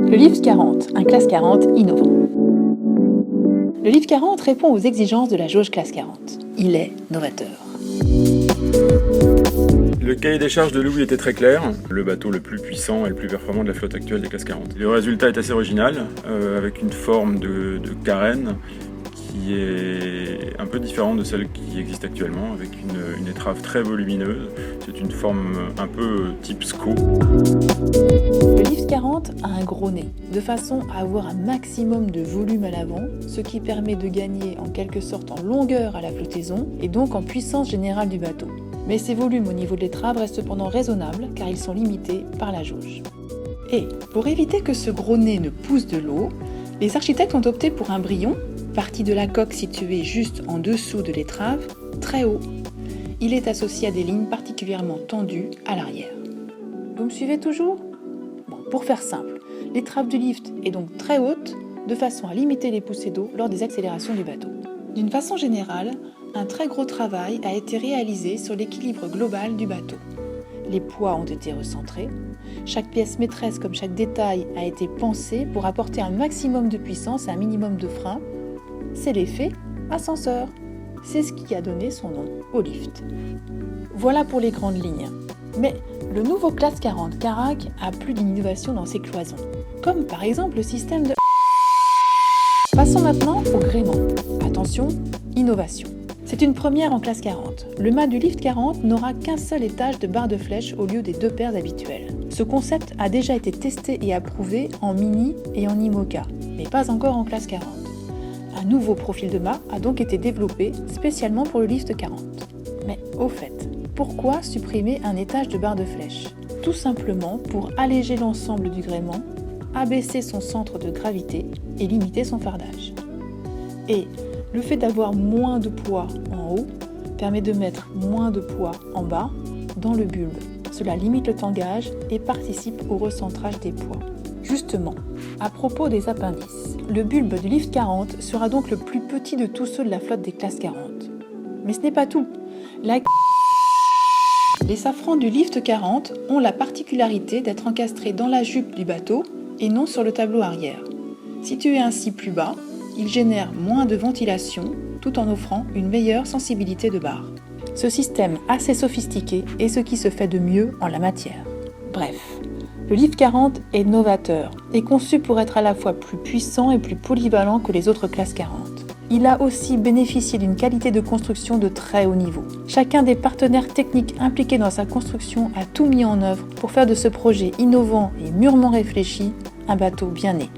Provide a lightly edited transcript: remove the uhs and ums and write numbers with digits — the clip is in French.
Le Lift 40, un classe 40 innovant. Le Lift 40 répond aux exigences de la jauge classe 40. Il est novateur. Le cahier des charges de Louis était très clair, le bateau le plus puissant et le plus performant de la flotte actuelle des classes 40. Le résultat est assez original, avec une forme de carène qui est un peu différente de celle qui existe actuellement, avec une étrave très volumineuse. C'est une forme un peu type SCO. Le Lift 40 a un gros nez, de façon à avoir un maximum de volume à l'avant, ce qui permet de gagner en quelque sorte en longueur à la flottaison et donc en puissance générale du bateau. Mais ces volumes au niveau de l'étrave restent cependant raisonnables car ils sont limités par la jauge. Et pour éviter que ce gros nez ne pousse de l'eau, les architectes ont opté pour un brillon, parti de la coque située juste en dessous de l'étrave, très haut. Il est associé à des lignes particulièrement tendues à l'arrière. Vous me suivez toujours ? Bon, pour faire simple, l'étrave du lift est donc très haute, de façon à limiter les poussées d'eau lors des accélérations du bateau. D'une façon générale, un très gros travail a été réalisé sur l'équilibre global du bateau. Les poids ont été recentrés, chaque pièce maîtresse comme chaque détail a été pensé pour apporter un maximum de puissance et un minimum de frein. C'est l'effet ascenseur. C'est ce qui a donné son nom au lift. Voilà pour les grandes lignes. Mais le nouveau classe 40 Carac a plus d'innovation dans ses cloisons, comme par exemple le système de... Passons maintenant au gréement. Attention, innovation. C'est une première en classe 40. Le mât du Lift 40 n'aura qu'un seul étage de barre de flèche au lieu des 2 paires habituelles. Ce concept a déjà été testé et approuvé en Mini et en IMOCA, mais pas encore en classe 40. Un nouveau profil de mât a donc été développé spécialement pour le Lift 40. Mais au fait, pourquoi supprimer un étage de barre de flèche ? Tout simplement pour alléger l'ensemble du gréement, abaisser son centre de gravité et limiter son fardage. Et le fait d'avoir moins de poids en haut permet de mettre moins de poids en bas dans le bulbe. Cela limite le tangage et participe au recentrage des poids. Justement, à propos des appendices, le bulbe du Lift 40 sera donc le plus petit de tous ceux de la flotte des classes 40. Mais ce n'est pas tout. Les safrans du Lift 40 ont la particularité d'être encastrés dans la jupe du bateau et non sur le tableau arrière. Situés ainsi plus bas, ils génèrent moins de ventilation tout en offrant une meilleure sensibilité de barre. Ce système assez sophistiqué est ce qui se fait de mieux en la matière. Bref, le Lift 40 est novateur et conçu pour être à la fois plus puissant et plus polyvalent que les autres classes 40. Il a aussi bénéficié d'une qualité de construction de très haut niveau. Chacun des partenaires techniques impliqués dans sa construction a tout mis en œuvre pour faire de ce projet innovant et mûrement réfléchi un bateau bien né.